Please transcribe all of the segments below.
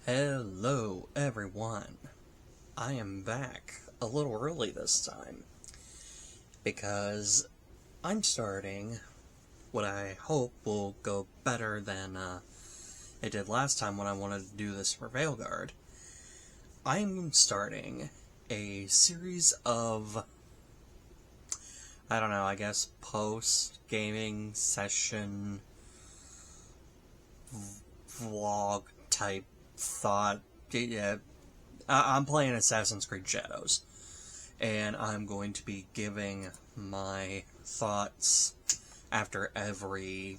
Hello everyone, I am back a little early this time because I'm starting what I hope will go better than it did last time when I wanted to do this for Veilguard. I'm starting a series of, I don't know, I guess post-gaming session vlog type thought. Yeah, I'm playing Assassin's Creed Shadows, and I'm going to be giving my thoughts after every,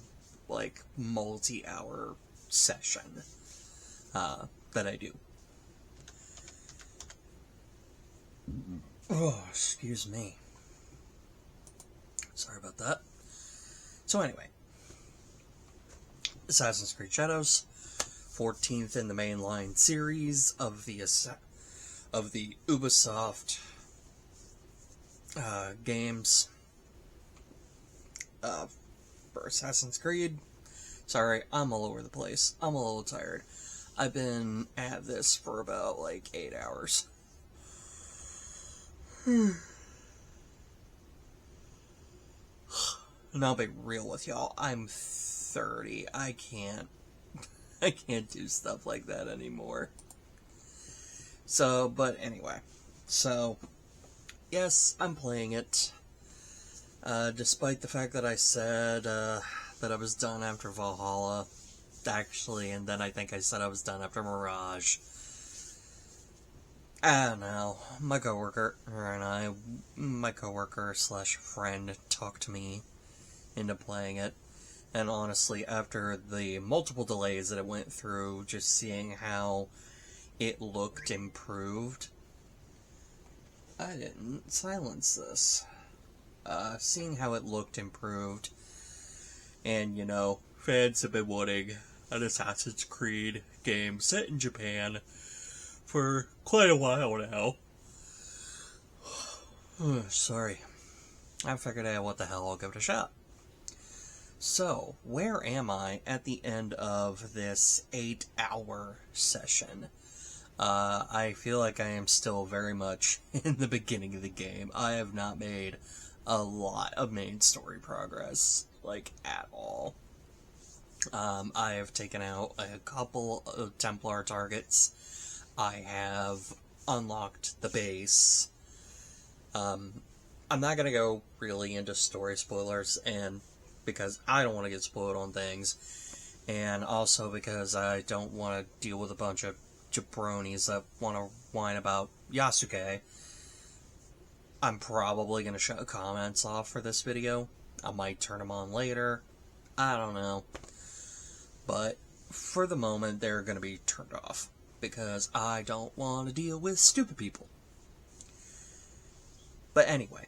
multi-hour session that I do. Oh, excuse me. Sorry about that. So anyway, Assassin's Creed Shadows, 14th in the mainline series of the Ubisoft games for Assassin's Creed. Sorry, I'm all over the place. I'm a little tired. I've been at this for about 8 hours. And I'll be real with y'all. I'm 30. I can't do stuff like that anymore. So, but anyway. So, yes, I'm playing it. Despite the fact that I said that I was done after Valhalla, actually, and then I think I said I was done after Mirage. I don't know. My coworker slash friend talked me into playing it. And honestly, after the multiple delays that it went through, just seeing how it looked improved, I didn't silence this. Seeing how it looked improved, and, fans have been wanting an Assassin's Creed game set in Japan for quite a while now. Sorry. I figured, hey, what the hell, I'll give it a shot. So, where am I at the end of this 8-hour session? I feel like I am still very much in the beginning of the game. I have not made a lot of main story progress, at all. I have taken out a couple of Templar targets. I have unlocked the base. I'm not gonna go really into story spoilers, and because I don't want to get spoiled on things, and also because I don't want to deal with a bunch of jabronis that want to whine about Yasuke. I'm probably going to shut comments off for this video. I might turn them on later. I don't know. But for the moment, they're going to be turned off, because I don't want to deal with stupid people. But anyway,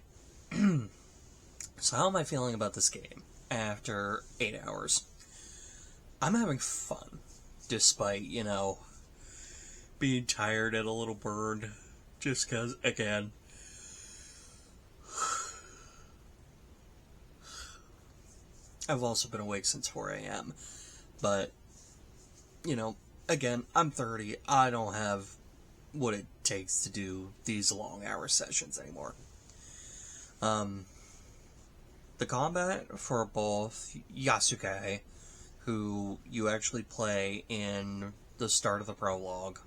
so how am I feeling about this game after 8 hours? I'm having fun, despite, being tired and a little burned, just because, again, I've also been awake since 4 a.m., but, again, I'm 30, I don't have what it takes to do these long hour sessions anymore. The combat for both Yasuke, who you actually play in the start of the prologue,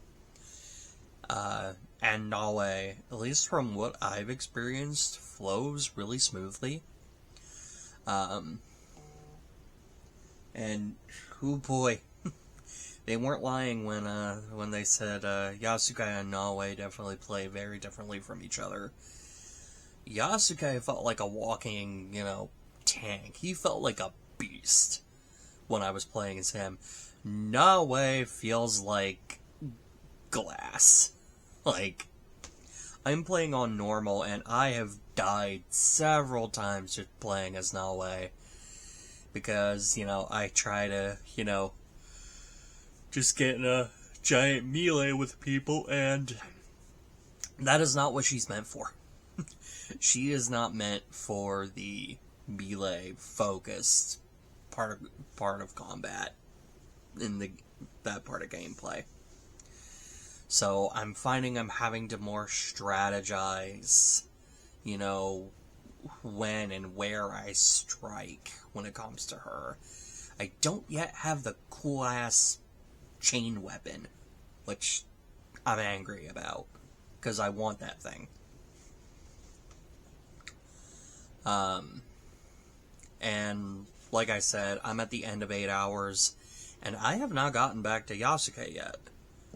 and Nawe, at least from what I've experienced, flows really smoothly. And, oh boy, they weren't lying when they said Yasuke and Nawe definitely play very differently from each other. Yasuke felt like a walking, tank. He felt like a beast when I was playing as him. Nawe feels like glass. I'm playing on normal, and I have died several times just playing as Nawe. Because, I try to, just get in a giant melee with people, and that is not what she's meant for. She is not meant for the melee-focused part of combat in that part of gameplay. So I'm finding I'm having to more strategize, you know, when and where I strike when it comes to her. I don't yet have the cool ass chain weapon, which I'm angry about, because I want that thing. And like I said, I'm at the end of 8 hours, and I have not gotten back to Yasuke yet,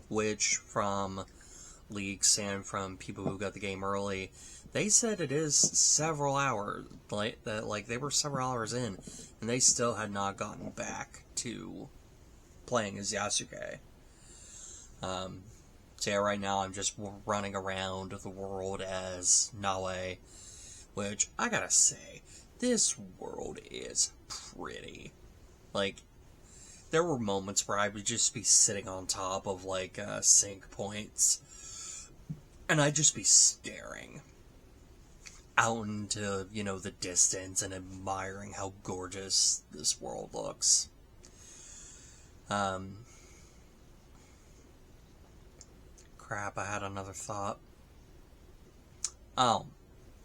which from leaks and from people who got the game early, they said it is several hours, like they were several hours in, and they still had not gotten back to playing as Yasuke. So yeah, right now I'm just running around the world as Nawe, which I gotta say, this world is pretty. Like, there were moments where I would just be sitting on top of, like, sync points, and I'd just be staring out into, you know, the distance and admiring how gorgeous this world looks. Crap, I had another thought. Oh,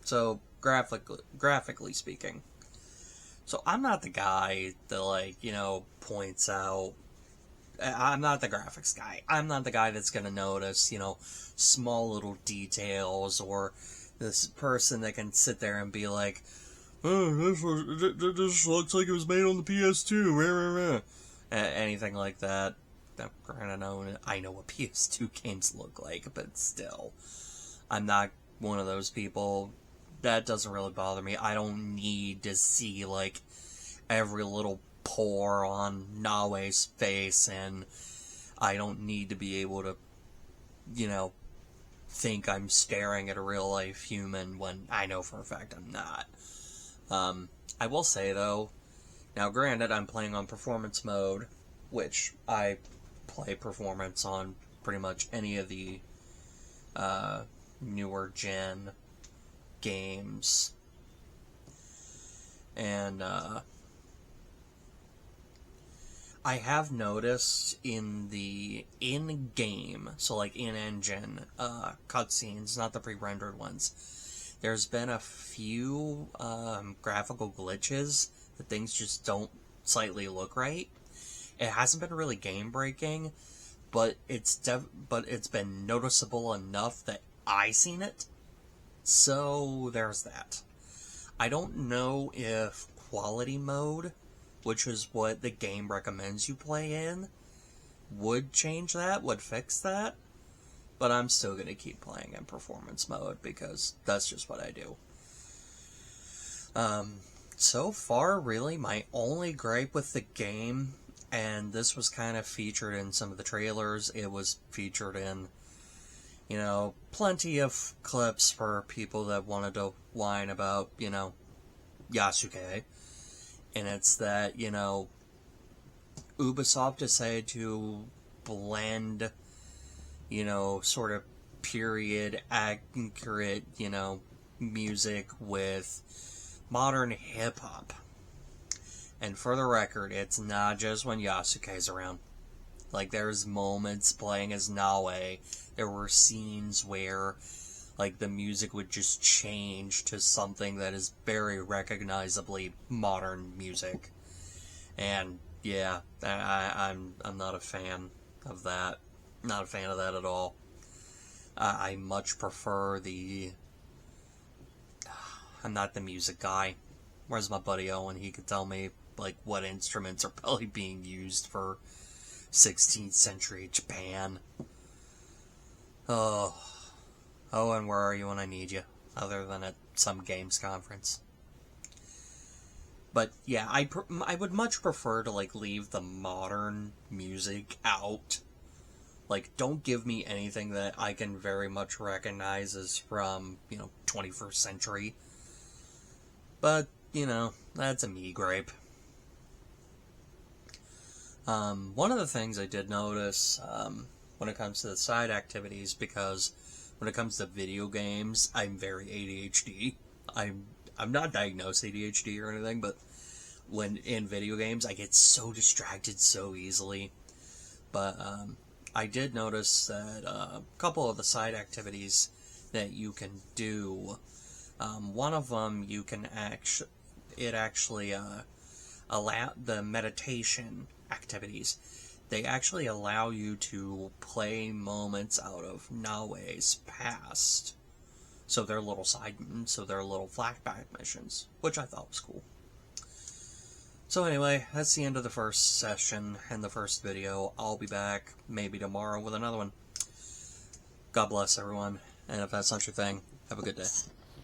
so graphically speaking, so I'm not the guy that, like, you know, points out. I'm not the graphics guy. I'm not the guy that's gonna notice, you know, small little details, or this person that can sit there and be like, "Oh, this looks like it was made on the PS2." Anything like that. Granted, I know what PS2 games look like, but still, I'm not one of those people. That doesn't really bother me. I don't need to see, like, every little pore on Nawe's face, and I don't need to be able to, you know, think I'm staring at a real life human when I know for a fact I'm not. I will say, though, now granted, I'm playing on performance mode, which I play performance on pretty much any of the newer gen games, and I have noticed in the in-game, so like in-engine cutscenes, not the pre-rendered ones, there's been a few graphical glitches that things just don't slightly look right. It hasn't been really game-breaking, but it's been noticeable enough that I seen it. So there's that. I don't know if quality mode, which is what the game recommends you play in, would change that, would fix that, but I'm still going to keep playing in performance mode because that's just what I do. So far, really, my only gripe with the game, and this was kind of featured in some of the trailers, it was featured in, you know, plenty of clips for people that wanted to whine about, you know, Yasuke. And it's that, you know, Ubisoft decided to blend, you know, sort of period accurate, you know, music with modern hip-hop. And for the record, it's not just when Yasuke's around. Like, there's moments playing as Nawe, there were scenes where, like, the music would just change to something that is very recognizably modern music. And, yeah, I'm not a fan of that. Not a fan of that at all. I much prefer the... I'm not the music guy. Where's my buddy Owen? He could tell me, like, what instruments are probably being used for 16th century Japan. Oh, and where are you when I need you? Other than at some games conference. But yeah, I would much prefer to, like, leave the modern music out. Like, don't give me anything that I can very much recognize as from, you know, 21st century. But, you know, that's a me gripe. One of the things I did notice when it comes to the side activities, because when it comes to video games, I'm very ADHD. I'm not diagnosed ADHD or anything, but when in video games, I get so distracted so easily. But I did notice that a couple of the side activities that you can do, one of them you can actually allow the meditation activities. They actually allow you to play moments out of Nawe's past. So they're little flashback missions, which I thought was cool. So anyway, that's the end of the first session and the first video. I'll be back maybe tomorrow with another one. God bless everyone, and if that's not your thing, have a good day.